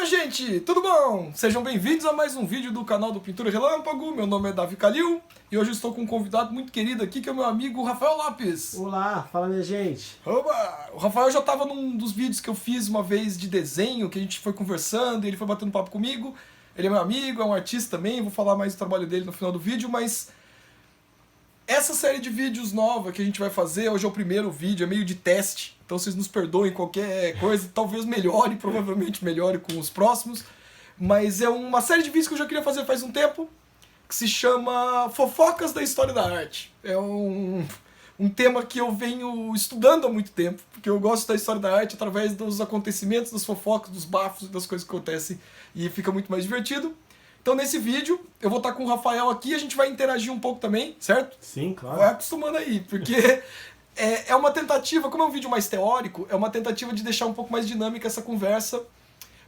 gente, tudo bom? Sejam bem-vindos a mais um vídeo do canal do Pintura Relâmpago. Meu nome é Davi Calil e hoje eu estou com um convidado muito querido aqui, que é o meu amigo Rafael Lopes. Olá, fala minha gente. Oba! O Rafael já estava num dos vídeos que eu fiz uma vez de desenho, que a gente foi conversando e ele foi batendo papo comigo. Ele é meu amigo, é um artista também, vou falar mais do trabalho dele no final do vídeo, mas essa série de vídeos nova que a gente vai fazer, hoje é o primeiro vídeo, é meio de teste, então vocês nos perdoem qualquer coisa, talvez melhore, provavelmente melhore com os próximos, mas é uma série de vídeos que eu já queria fazer faz um tempo, que se chama Fofocas da História da Arte. É um tema que eu venho estudando há muito tempo, porque eu gosto da história da arte através dos acontecimentos, das fofocas, dos bafos, das coisas que acontecem, e fica muito mais divertido. Então nesse vídeo, eu vou estar com o Rafael aqui, a gente vai interagir um pouco também, certo? Sim, claro. Vai acostumando aí, porque é uma tentativa, como é um vídeo mais teórico, é uma tentativa de deixar um pouco mais dinâmica essa conversa,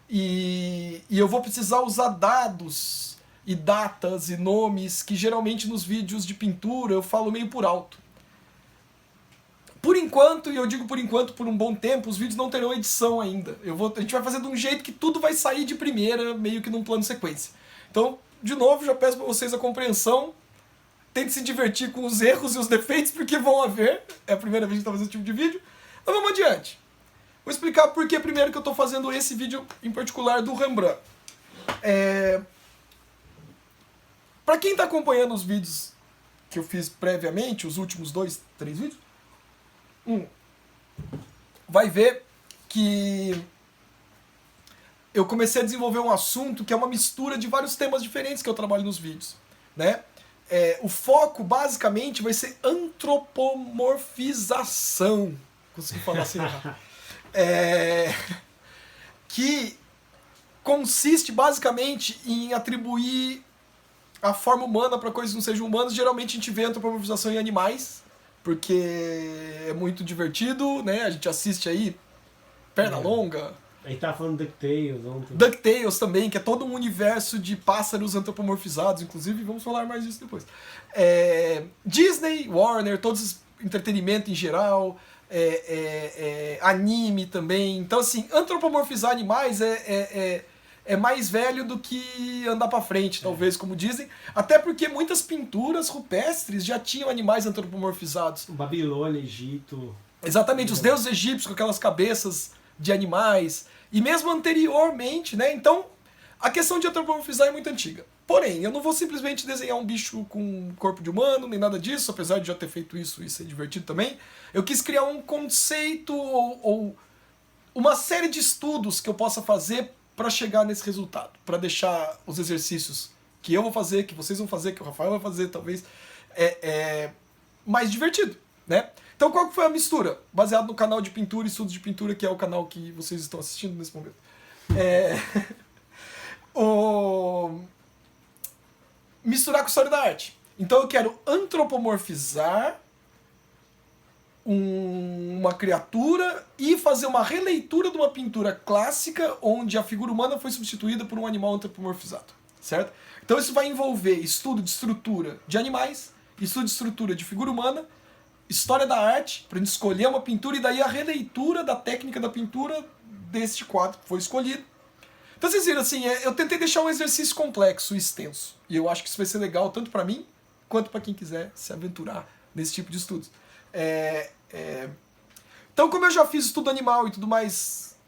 e eu vou precisar usar dados e datas e nomes que geralmente nos vídeos de pintura eu falo meio por alto. Por enquanto, e eu digo por enquanto, por um bom tempo, os vídeos não terão edição ainda. A gente vai fazer de um jeito que tudo vai sair de primeira, meio que num plano sequência. Então, de novo, já peço para vocês a compreensão. Tente se divertir com os erros e os defeitos, porque vão haver. É a primeira vez que eu estou fazendo esse tipo de vídeo. Mas vamos adiante. Vou explicar por que primeiro que eu estou fazendo esse vídeo em particular do Rembrandt. Para quem está acompanhando os vídeos que eu fiz previamente, os últimos 2, 3 vídeos, vai ver que eu comecei a desenvolver um assunto que é uma mistura de vários temas diferentes que eu trabalho nos vídeos, né? O foco, basicamente, vai ser antropomorfização. Consegui falar assim, que consiste, basicamente, em atribuir a forma humana para coisas que não sejam humanas. Geralmente a gente vê antropomorfização em animais, porque é muito divertido, né? A gente assiste aí Pernalonga. A gente tá falando DuckTales ontem. DuckTales também, que é todo um universo de pássaros antropomorfizados, inclusive, vamos falar mais disso depois. Disney, Warner, todos entretenimento em geral, anime também. Então, assim, antropomorfizar animais é mais velho do que andar pra frente, talvez, como dizem. Até porque muitas pinturas rupestres já tinham animais antropomorfizados. Babilônia, Egito. Exatamente, os deuses egípcios com aquelas cabeças de animais, e mesmo anteriormente, né? Então, a questão de antropomorfizar é muito antiga. Porém, eu não vou simplesmente desenhar um bicho com corpo de humano, nem nada disso, apesar de já ter feito isso e ser divertido também. Eu quis criar um conceito ou uma série de estudos que eu possa fazer para chegar nesse resultado, para deixar os exercícios que eu vou fazer, que vocês vão fazer, que o Rafael vai fazer, talvez, mais divertido, né? Então qual que foi a mistura? Baseado no canal de pintura e estudos de pintura, que é o canal que vocês estão assistindo nesse momento. Misturar com história da arte. Então eu quero antropomorfizar uma criatura e fazer uma releitura de uma pintura clássica onde a figura humana foi substituída por um animal antropomorfizado, certo? Então isso vai envolver estudo de estrutura de animais, estudo de estrutura de figura humana, história da arte, para a gente escolher uma pintura, e daí a releitura da técnica da pintura deste quadro que foi escolhido. Então vocês viram, assim, eu tentei deixar um exercício complexo e extenso, e eu acho que isso vai ser legal tanto para mim, quanto para quem quiser se aventurar nesse tipo de estudos. Então, como eu já fiz estudo animal e tudo mais,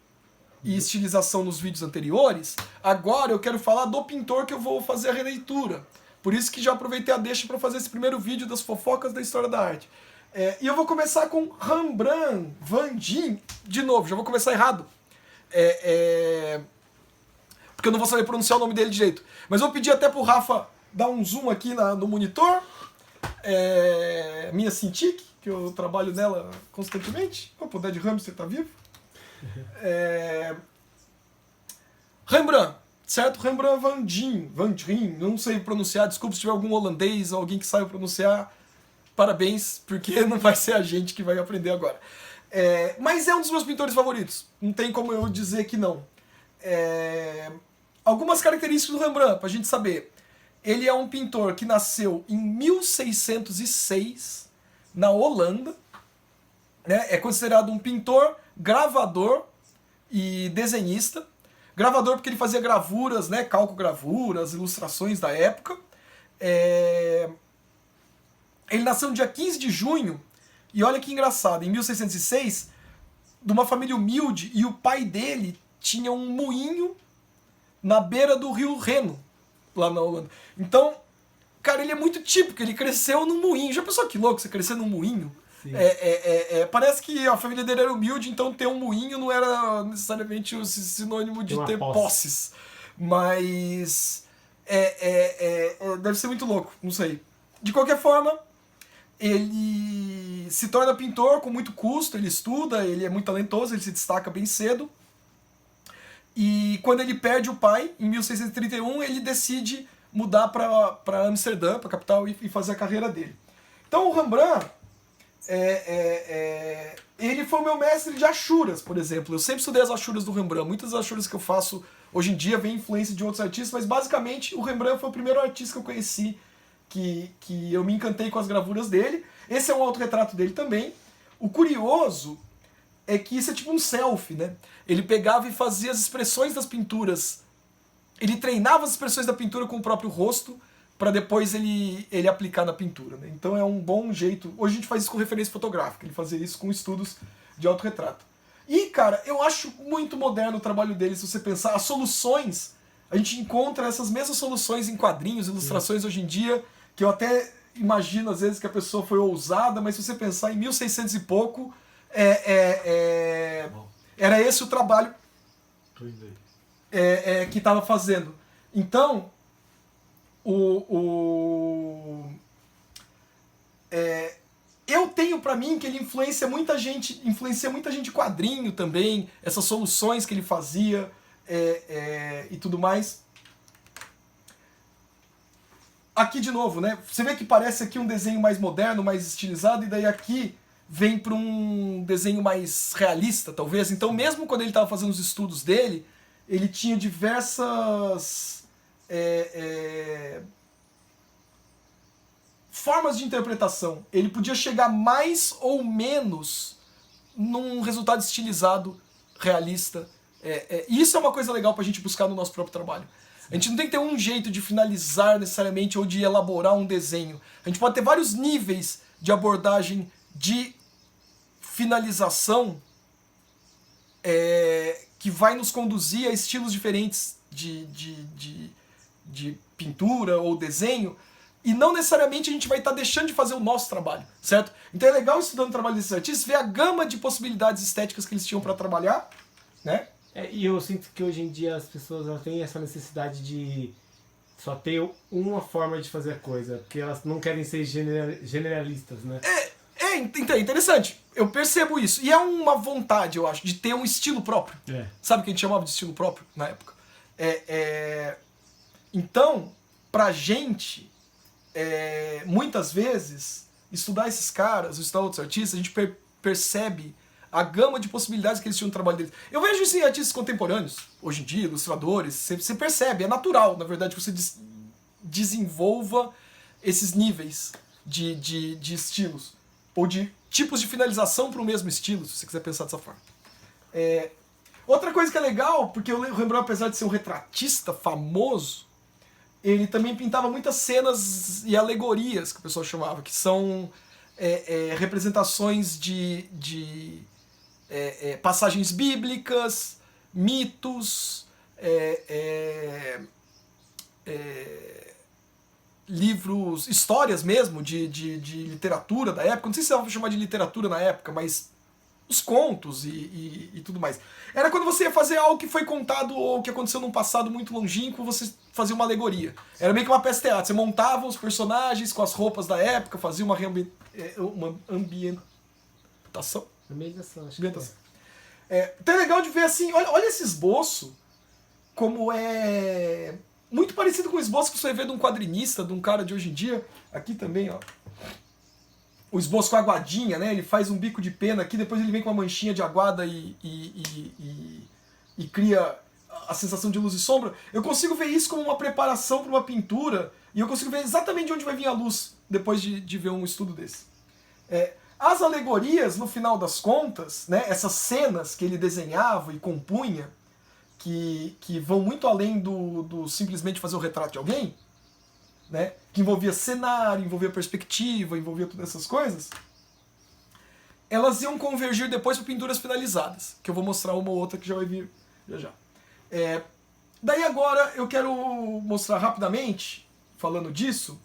e estilização nos vídeos anteriores, agora eu quero falar do pintor que eu vou fazer a releitura. Por isso que já aproveitei a deixa para fazer esse primeiro vídeo das fofocas da história da arte. E eu vou começar com Rembrandt van Dijn. De novo, já vou começar errado. Porque eu não vou saber pronunciar o nome dele direito. Mas eu vou pedir até pro Rafa dar um zoom aqui no monitor. Minha Cintiq, que eu trabalho nela constantemente. Opa, o Dead Hamster tá vivo. Rembrandt, certo? Rembrandt van Dijn, não sei pronunciar, desculpa se tiver algum holandês ou alguém que saiba pronunciar. Parabéns, porque não vai ser a gente que vai aprender agora. Mas é um dos meus pintores favoritos. Não tem como eu dizer que não. Algumas características do Rembrandt, pra gente saber. Ele é um pintor que nasceu em 1606, na Holanda. Né? É considerado um pintor, gravador e desenhista. Gravador porque ele fazia gravuras, né, calcogravuras, ilustrações da época. Ele nasceu no dia 15 de junho, e olha que engraçado, em 1606, de uma família humilde, e o pai dele tinha um moinho na beira do rio Reno, lá na Holanda. Então, cara, ele é muito típico, ele cresceu num moinho. Já pensou que louco você crescer num moinho? Parece que a família dele era humilde, então ter um moinho não era necessariamente o sinônimo de ter posses. Mas deve ser muito louco, não sei. De qualquer forma, ele se torna pintor com muito custo, ele estuda, ele é muito talentoso, ele se destaca bem cedo. E quando ele perde o pai, em 1631, ele decide mudar para Amsterdã, para a capital, e fazer a carreira dele. Então o Rembrandt, ele foi o meu mestre de achuras, por exemplo. Eu sempre estudei as achuras do Rembrandt. Muitas das achuras que eu faço hoje em dia vêm influência de outros artistas, mas basicamente o Rembrandt foi o primeiro artista que eu conheci, que eu me encantei com as gravuras dele. Esse é um autorretrato dele também. O curioso é que isso é tipo um selfie, né? Ele pegava e fazia as expressões das pinturas. Ele treinava as expressões da pintura com o próprio rosto para depois ele aplicar na pintura, né? Então é um bom jeito. Hoje a gente faz isso com referência fotográfica, ele fazia isso com estudos de autorretrato. E, cara, eu acho muito moderno o trabalho dele, se você pensar. As soluções, a gente encontra essas mesmas soluções em quadrinhos, ilustrações hoje em dia, que eu até imagino às vezes que a pessoa foi ousada, mas se você pensar em 1600 e pouco, era esse o trabalho que estava fazendo. Então, eu tenho pra mim que ele influencia muita gente de quadrinho também, essas soluções que ele fazia e tudo mais. Aqui de novo, né? Você vê que parece aqui um desenho mais moderno, mais estilizado, e daí aqui vem para um desenho mais realista, talvez. Então, mesmo quando ele estava fazendo os estudos dele, ele tinha diversas formas de interpretação. Ele podia chegar mais ou menos num resultado estilizado, realista. E isso é uma coisa legal para a gente buscar no nosso próprio trabalho. A gente não tem que ter um jeito de finalizar necessariamente ou de elaborar um desenho. A gente pode ter vários níveis de abordagem de finalização que vai nos conduzir a estilos diferentes de pintura ou desenho, e não necessariamente a gente vai estar deixando de fazer o nosso trabalho, certo? Então é legal, estudando o trabalho desses artistas, ver a gama de possibilidades estéticas que eles tinham para trabalhar, né? E eu sinto que hoje em dia as pessoas elas têm essa necessidade de só ter uma forma de fazer a coisa, porque elas não querem ser generalistas, né? Interessante. Eu percebo isso. E é uma vontade, eu acho, de ter um estilo próprio. Sabe o que a gente chamava de estilo próprio na época? Então, pra gente, muitas vezes, estudar esses caras, estudar outros artistas, a gente percebe a gama de possibilidades que eles tinham no trabalho deles. Eu vejo isso em artistas contemporâneos, hoje em dia, ilustradores, você percebe, é natural, na verdade, que você desenvolva esses níveis de estilos, ou de tipos de finalização para o mesmo estilo, se você quiser pensar dessa forma. Outra coisa que é legal, porque o Rembrandt, apesar de ser um retratista famoso, ele também pintava muitas cenas e alegorias, que o pessoal chamava, que são representações de passagens bíblicas, mitos, livros, histórias mesmo de literatura da época. Não sei se dava pra chamar de literatura na época, mas os contos e tudo mais. Era quando você ia fazer algo que foi contado ou que aconteceu num passado muito longínquo, você fazia uma alegoria. Era meio que uma peça de teatro. Você montava os personagens com as roupas da época, fazia uma ambientação. Ambientação. Então é legal de ver assim, olha esse esboço, como é muito parecido com o esboço que você vê de um quadrinista, de um cara de hoje em dia. Aqui também, ó. O esboço com a aguadinha, né? Ele faz um bico de pena aqui, depois ele vem com uma manchinha de aguada e cria a sensação de luz e sombra. Eu consigo ver isso como uma preparação para uma pintura, e eu consigo ver exatamente de onde vai vir a luz depois de ver um estudo desse. As alegorias, no final das contas, né, essas cenas que ele desenhava e compunha, que vão muito além do simplesmente fazer o retrato de alguém, né? Que envolvia cenário, envolvia perspectiva, envolvia todas essas coisas, elas iam convergir depois para pinturas finalizadas, que eu vou mostrar uma ou outra que já vai vir já já. Daí agora eu quero mostrar rapidamente, falando disso,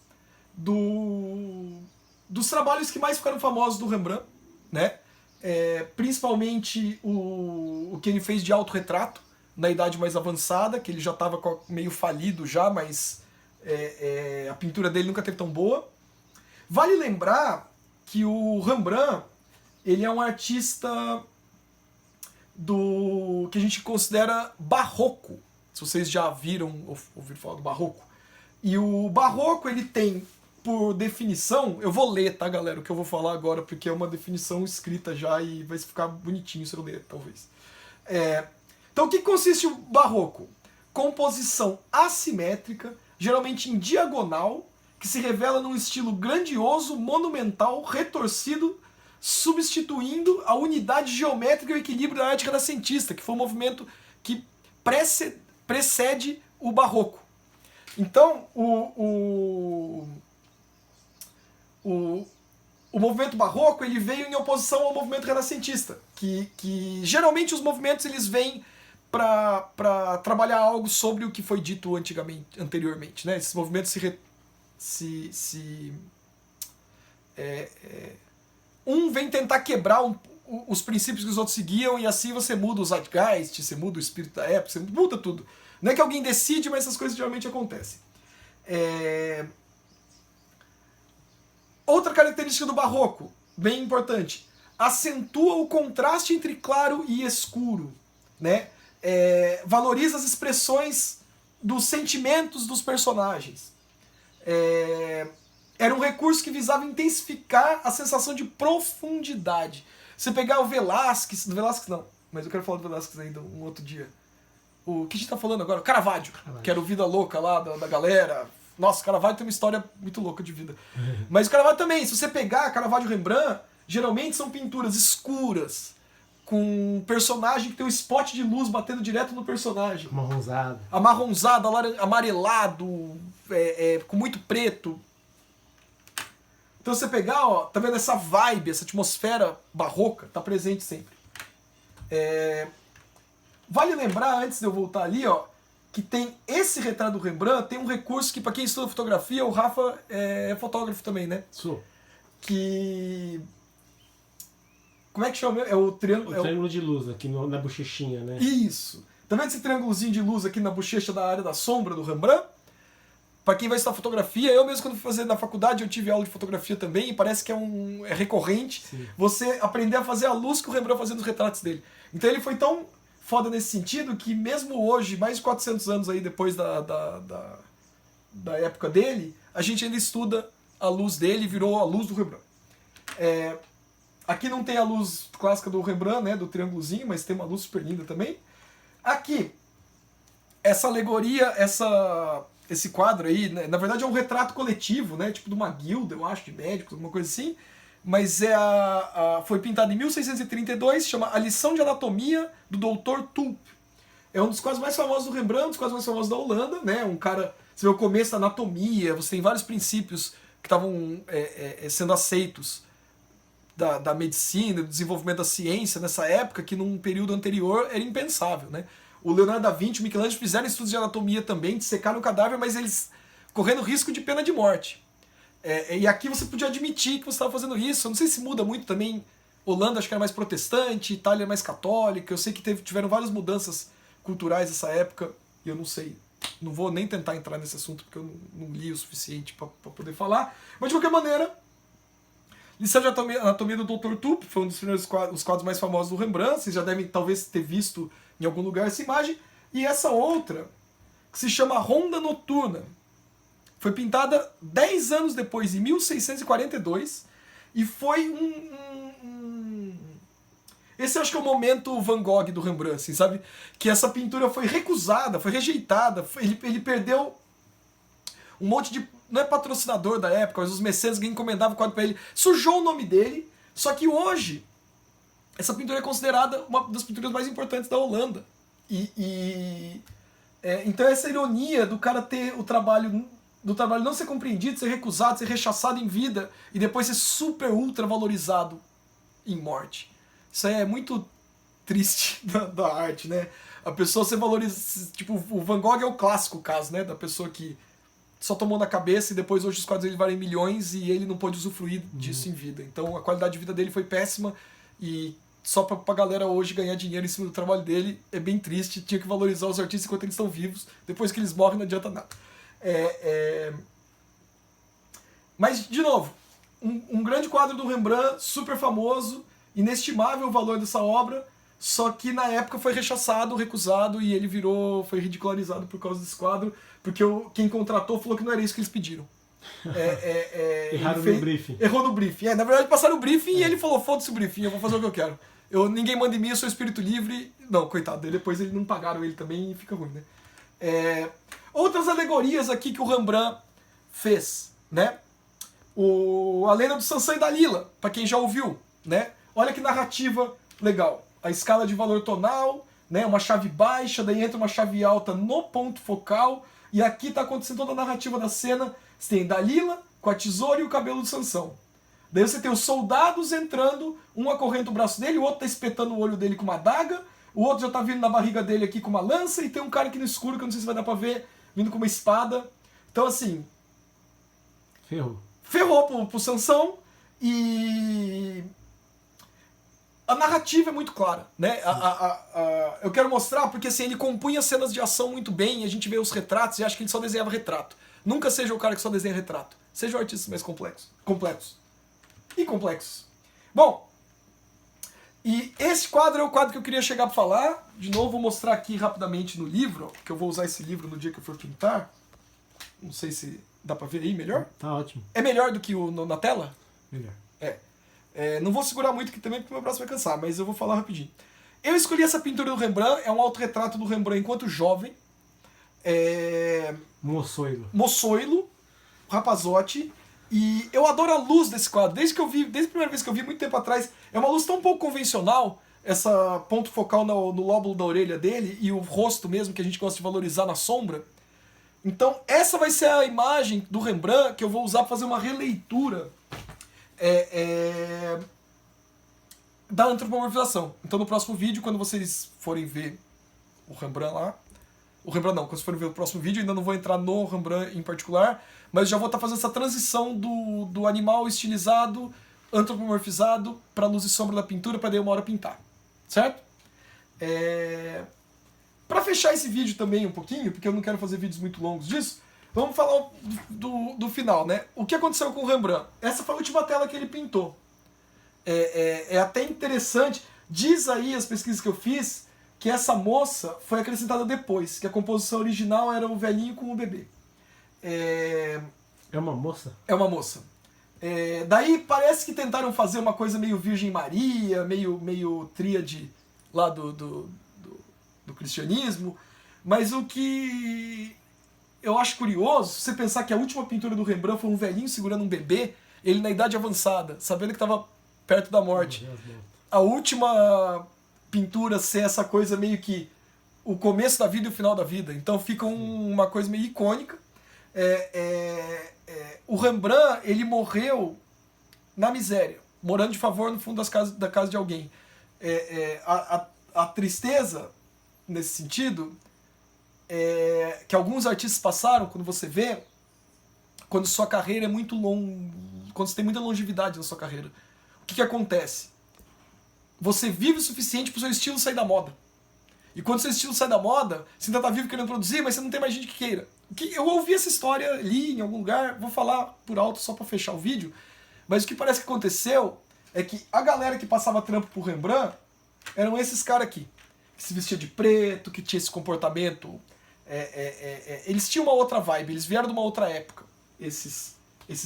dos trabalhos que mais ficaram famosos do Rembrandt, né? Principalmente o que ele fez de autorretrato na idade mais avançada, que ele já estava meio falido já, mas a pintura dele nunca teve tão boa. Vale lembrar que o Rembrandt, ele é um artista que a gente considera barroco, se vocês já ouviram falar do barroco. E o barroco, ele tem, por definição, eu vou ler, tá, galera, o que eu vou falar agora, porque é uma definição escrita já e vai ficar bonitinho se eu ler, talvez. Então, o que consiste o barroco? Composição assimétrica, geralmente em diagonal, que se revela num estilo grandioso, monumental, retorcido, substituindo a unidade geométrica e o equilíbrio da arte renascentista, que foi um movimento que precede o barroco. Então, o movimento barroco, ele veio em oposição ao movimento renascentista, que geralmente os movimentos eles vêm para trabalhar algo sobre o que foi dito anteriormente, né? Esses movimentos um vem tentar quebrar os princípios que os outros seguiam, e assim você muda o zeitgeist, você muda o espírito da época, você muda tudo. Não é que alguém decide, mas essas coisas geralmente acontecem. Outra característica do barroco, bem importante, acentua o contraste entre claro e escuro, né? Valoriza as expressões dos sentimentos dos personagens. Era um recurso que visava intensificar a sensação de profundidade. Você pegar o Velázquez não, mas eu quero falar do Velázquez ainda um outro dia. O que a gente tá falando agora? O Caravaggio, que era o Vida Louca lá da galera. Nossa, o Caravaggio tem uma história muito louca de vida. Mas o Caravaggio também, se você pegar Caravaggio e Rembrandt, geralmente são pinturas escuras, com um personagem que tem um spot de luz batendo direto no personagem. Amarronzado, amarelado, com muito preto. Então você pegar, ó, tá vendo essa vibe, essa atmosfera barroca, tá presente sempre. Vale lembrar, antes de eu voltar ali, ó, que tem esse retrato do Rembrandt, tem um recurso que, para quem estuda fotografia, o Rafa é fotógrafo também, né? Sou. Que... Como é que chama? É o triângulo... O triângulo de luz aqui na bochechinha, né? Isso. Tá vendo esse triângulozinho de luz aqui na bochecha da área da sombra do Rembrandt? Para quem vai estudar fotografia, eu mesmo quando fui fazer na faculdade, eu tive aula de fotografia também, e parece que é recorrente. Sim. Você aprender a fazer a luz que o Rembrandt fazia nos retratos dele. Então ele foi tão foda nesse sentido que mesmo hoje, mais de 400 anos aí depois da época dele, a gente ainda estuda a luz dele e virou a luz do Rembrandt. Aqui não tem a luz clássica do Rembrandt, né, do triângulozinho, mas tem uma luz super linda também. Aqui, essa alegoria, esse quadro aí, né, na verdade é um retrato coletivo, né, tipo de uma guilda, eu acho, de médicos, alguma coisa assim, mas foi pintado em 1632, chama A Lição de Anatomia do Dr. Tulp. É um dos quadros mais famosos do Rembrandt, um dos quadros mais famosos da Holanda, né, um cara, você vê o começo da anatomia, você tem vários princípios que estavam sendo aceitos da medicina, do desenvolvimento da ciência nessa época, que num período anterior era impensável, né. O Leonardo da Vinci, o Michelangelo fizeram estudos de anatomia também, dissecaram o cadáver, mas eles correndo risco de pena de morte. E aqui você podia admitir que você estava fazendo isso. Eu não sei se muda muito também. Holanda acho que era mais protestante, Itália mais católica. Eu sei que tiveram várias mudanças culturais nessa época, e eu não sei. Não vou nem tentar entrar nesse assunto, porque eu não li o suficiente para poder falar. Mas de qualquer maneira, Lição de Anatomia do Dr. Tulp foi um dos primeiros os quadros mais famosos do Rembrandt. Vocês já devem talvez ter visto em algum lugar essa imagem. E essa outra, que se chama Ronda Noturna, foi pintada 10 anos depois, em 1642, e foi esse eu acho que é o momento Van Gogh do Rembrandt, assim, sabe? Que essa pintura foi recusada, foi rejeitada, ele perdeu um monte de... Não é patrocinador da época, mas os mecenas que encomendavam o quadro para ele, sujou o nome dele, só que hoje essa pintura é considerada uma das pinturas mais importantes da Holanda. Então essa ironia do cara ter do trabalho não ser compreendido, ser recusado, ser rechaçado em vida e depois ser super ultra valorizado em morte. Isso aí é muito triste da arte, né? A pessoa ser valorizada, tipo, o Van Gogh é o clássico caso, né? Da pessoa que só tomou na cabeça e depois hoje os quadros dele valem milhões e ele não pôde usufruir disso em vida. Então a qualidade de vida dele foi péssima e só pra galera hoje ganhar dinheiro em cima do trabalho dele é bem triste. Tinha que valorizar os artistas enquanto eles estão vivos. Depois que eles morrem não adianta nada. Mas, de novo, um grande quadro do Rembrandt, super famoso, inestimável o valor dessa obra, só que na época foi rechaçado, recusado e ele foi ridicularizado por causa desse quadro, porque quem contratou falou que não era isso que eles pediram. Erraram no briefing. Errou no briefing. Na verdade passaram o briefing e ele falou, foda-se o briefing, eu vou fazer o que eu quero. Ninguém manda em mim, eu sou espírito livre. Não, coitado dele, depois eles não pagaram ele também e fica ruim, né? Outras alegorias aqui que o Rembrandt fez, né? A Lenda do Sansão e Dalila, para quem já ouviu, né? Olha que narrativa legal. A escala de valor tonal, né? Uma chave baixa, daí entra uma chave alta no ponto focal, e aqui está acontecendo toda a narrativa da cena. Você tem Dalila com a tesoura e o cabelo do Sansão. Daí você tem os soldados entrando, um acorrenta o braço dele, o outro tá espetando o olho dele com uma adaga, o outro já tá vindo na barriga dele aqui com uma lança, e tem um cara aqui no escuro, que eu não sei se vai dar pra ver, vindo com uma espada. Então assim... Ferrou pro Sansão, e... a narrativa é muito clara, né? Eu quero mostrar porque assim, ele compunha cenas de ação muito bem, e a gente vê os retratos e acha que ele só desenhava retrato. Nunca seja o cara que só desenha retrato. Seja o artista mais completos. E complexos. Bom, e esse quadro é o quadro que eu queria chegar para falar. De novo, vou mostrar aqui rapidamente no livro, que eu vou usar esse livro no dia que eu for pintar. Não sei se dá para ver aí melhor. Tá ótimo. É melhor do que na tela? Melhor. Não vou segurar muito aqui também, porque meu braço vai cansar, mas eu vou falar rapidinho. Eu escolhi essa pintura do Rembrandt, é um autorretrato do Rembrandt enquanto jovem. Moçoilo, rapazote. E eu adoro a luz desse quadro. Desde a primeira vez que eu vi, muito tempo atrás, é uma luz tão pouco convencional, essa ponto focal no lóbulo da orelha dele, e o rosto mesmo, que a gente gosta de valorizar na sombra. Então, essa vai ser a imagem do Rembrandt que eu vou usar para fazer uma releitura da antropomorfização. Então, no próximo vídeo, quando vocês forem ver o Rembrandt lá, quando vocês forem ver o próximo vídeo, ainda não vou entrar no Rembrandt em particular, mas já vou estar fazendo essa transição do animal estilizado, antropomorfizado, para luz e sombra da pintura, para daí uma hora pintar. Certo? Para fechar esse vídeo também um pouquinho, porque eu não quero fazer vídeos muito longos disso, vamos falar do final, né? O que aconteceu com o Rembrandt? Essa foi a última tela que ele pintou. É até interessante, diz aí as pesquisas que eu fiz, que essa moça foi acrescentada depois, que a composição original era o velhinho com o bebê. É uma moça? É uma moça. Daí parece que tentaram fazer uma coisa meio Virgem Maria, meio tríade lá do cristianismo, mas o que eu acho curioso, se você pensar que a última pintura do Rembrandt foi um velhinho segurando um bebê, ele na idade avançada, sabendo que estava perto da morte. A última pintura ser essa coisa meio que o começo da vida e o final da vida. Então fica uma coisa meio icônica. O Rembrandt, ele morreu na miséria, morando de favor no fundo da casa de alguém. A tristeza, nesse sentido, que alguns artistas passaram, quando você vê, quando sua carreira é muito longa, quando você tem muita longevidade na sua carreira. O que acontece? Você vive o suficiente para o seu estilo sair da moda. E quando seu estilo sai da moda, você ainda está vivo querendo produzir, mas você não tem mais gente que queira. Eu ouvi essa história, li em algum lugar, vou falar por alto só para fechar o vídeo, mas o que parece que aconteceu é que a galera que passava trampo pro Rembrandt eram esses caras aqui, que se vestia de preto, que tinha esse comportamento. Eles tinham uma outra vibe, eles vieram de uma outra época, esses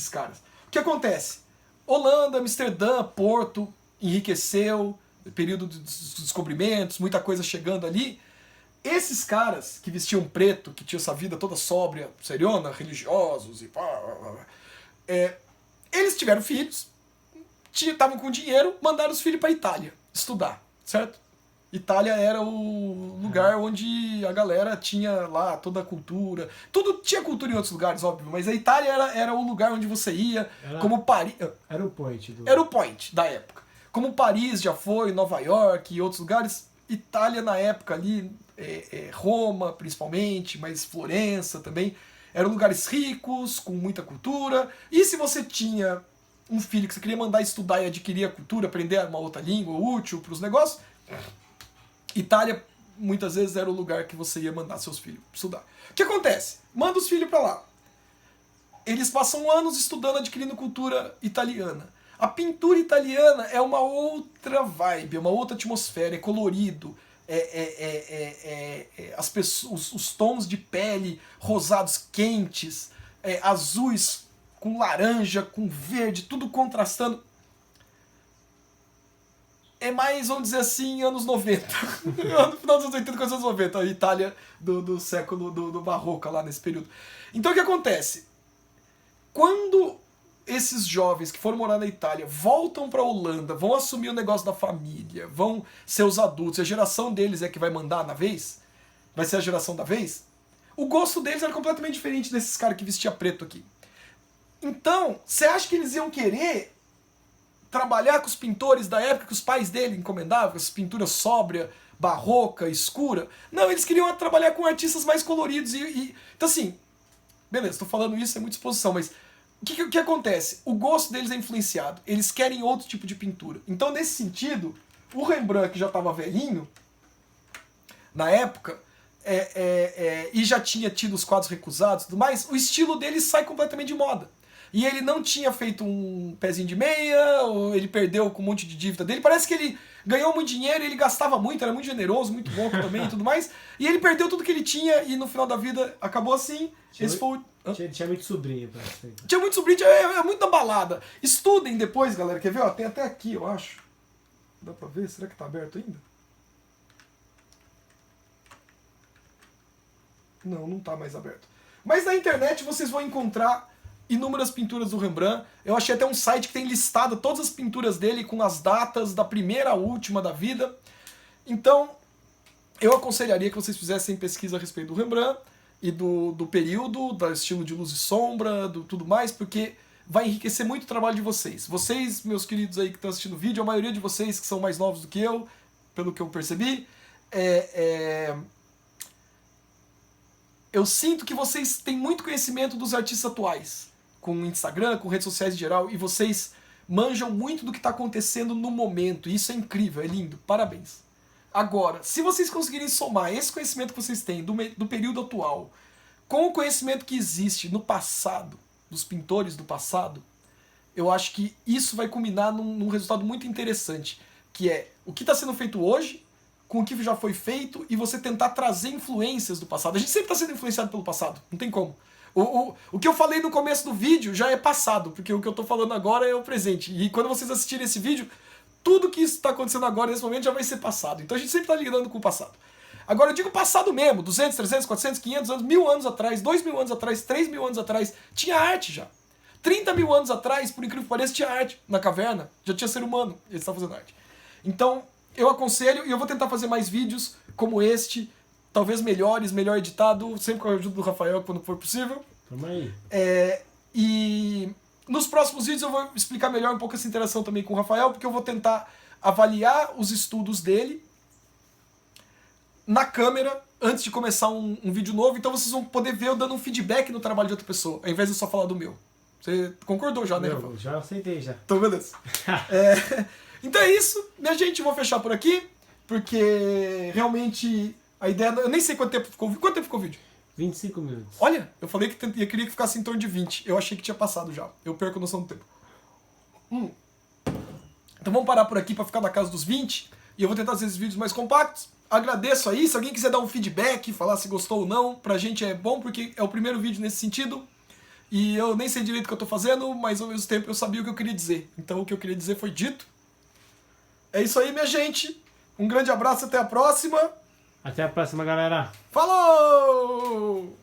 caras. O que acontece? Holanda, Amsterdã, Porto, enriqueceu, período dos descobrimentos, muita coisa chegando ali. Esses caras que vestiam preto, que tinham essa vida toda sóbria, seriona, religiosos e pá, eles tiveram filhos, estavam com dinheiro, mandaram os filhos para a Itália estudar, certo? Itália era o lugar onde a galera tinha lá toda a cultura. Tudo tinha cultura em outros lugares, óbvio, mas a Itália era o lugar onde você ia, como Paris. Era o point. Era o point da época. Como Paris já foi, Nova York e outros lugares, Itália na época ali, Roma principalmente, mas Florença também, eram lugares ricos, com muita cultura. E se você tinha um filho que você queria mandar estudar e adquirir a cultura, aprender uma outra língua útil para os negócios, Itália muitas vezes era o lugar que você ia mandar seus filhos estudar. O que acontece? Manda os filhos para lá. Eles passam anos estudando, adquirindo cultura italiana. A pintura italiana é uma outra vibe, é uma outra atmosfera, é colorido. As pessoas, os tons de pele rosados quentes, azuis com laranja, com verde, tudo contrastando. É mais, vamos dizer assim, anos 90. No final dos anos 80, com os anos 90, a Itália do século do Barroco, lá nesse período. Então o que acontece? Quando esses jovens que foram morar na Itália voltam para a Holanda, vão assumir o negócio da família, vão ser os adultos, a geração deles é que vai mandar na vez, vai ser a geração da vez, o gosto deles era completamente diferente desses caras que vestia preto aqui. Então, você acha que eles iam querer trabalhar com os pintores da época que os pais dele encomendavam, essas pinturas sóbria, barroca, escura? Não, eles queriam trabalhar com artistas mais coloridos. Então assim, beleza, estou falando isso, é muita exposição, mas o que acontece? O gosto deles é influenciado, eles querem outro tipo de pintura. Então nesse sentido, o Rembrandt, que já estava velhinho, na época, e já tinha tido os quadros recusados e tudo mais, o estilo dele sai completamente de moda. E ele não tinha feito um pezinho de meia, ou ele perdeu com um monte de dívida dele. Parece que ele ganhou muito dinheiro, ele gastava muito, era muito generoso, muito bom também e tudo mais. E ele perdeu tudo que ele tinha e no final da vida acabou assim. Tinha muito sobrinho, parece. Tinha muito sobrinho, é muito da balada. Estudem depois, galera. Quer ver? Ó, tem até aqui, eu acho. Dá pra ver? Será que tá aberto ainda? Não, não tá mais aberto. Mas na internet vocês vão encontrar inúmeras pinturas do Rembrandt. Eu achei até um site que tem listado todas as pinturas dele com as datas da primeira à última da vida. Então, eu aconselharia que vocês fizessem pesquisa a respeito do Rembrandt e do período, do estilo de luz e sombra, do tudo mais, porque vai enriquecer muito o trabalho de vocês. Vocês, meus queridos aí que estão assistindo o vídeo, a maioria de vocês que são mais novos do que eu, pelo que eu percebi, eu sinto que vocês têm muito conhecimento dos artistas atuais, com Instagram, com redes sociais em geral, e vocês manjam muito do que está acontecendo no momento, e isso é incrível, é lindo, parabéns. Agora, se vocês conseguirem somar esse conhecimento que vocês têm do período atual com o conhecimento que existe no passado, dos pintores do passado, eu acho que isso vai culminar num resultado muito interessante, que é o que está sendo feito hoje, com o que já foi feito, e você tentar trazer influências do passado. A gente sempre está sendo influenciado pelo passado, não tem como. O que eu falei no começo do vídeo já é passado, porque o que eu estou falando agora é o presente. E quando vocês assistirem esse vídeo, tudo que está acontecendo agora, nesse momento, já vai ser passado. Então a gente sempre está lidando com o passado. Agora eu digo passado mesmo, 200, 300, 400, 500 anos, 1000 anos atrás, 2000 anos atrás, 3000 anos atrás, tinha arte já. 30 mil anos atrás, por incrível que pareça, tinha arte. Na caverna, já tinha ser humano, eles estavam fazendo arte. Então, eu aconselho, e eu vou tentar fazer mais vídeos como este, talvez melhores, melhor editado, sempre com a ajuda do Rafael, quando for possível. Tamo aí. E nos próximos vídeos eu vou explicar melhor um pouco essa interação também com o Rafael, porque eu vou tentar avaliar os estudos dele na câmera antes de começar um vídeo novo, então vocês vão poder ver eu dando um feedback no trabalho de outra pessoa, ao invés de só falar do meu. Você concordou já, né, Rafael? Já aceitei, já. Então, beleza. Então é isso, minha gente, vou fechar por aqui, porque realmente a ideia... Eu nem sei quanto tempo ficou o vídeo. 25 minutos. Olha, eu falei que eu queria que ficasse em torno de 20. Eu achei que tinha passado já. Eu perco a noção do tempo. Então vamos parar por aqui para ficar na casa dos 20. E eu vou tentar fazer esses vídeos mais compactos. Agradeço aí. Se alguém quiser dar um feedback, falar se gostou ou não, pra gente é bom, porque é o primeiro vídeo nesse sentido. E eu nem sei direito o que eu tô fazendo, mas ao mesmo tempo eu sabia o que eu queria dizer. Então o que eu queria dizer foi dito. É isso aí, minha gente. Um grande abraço, até a próxima. Até a próxima, galera. Falou!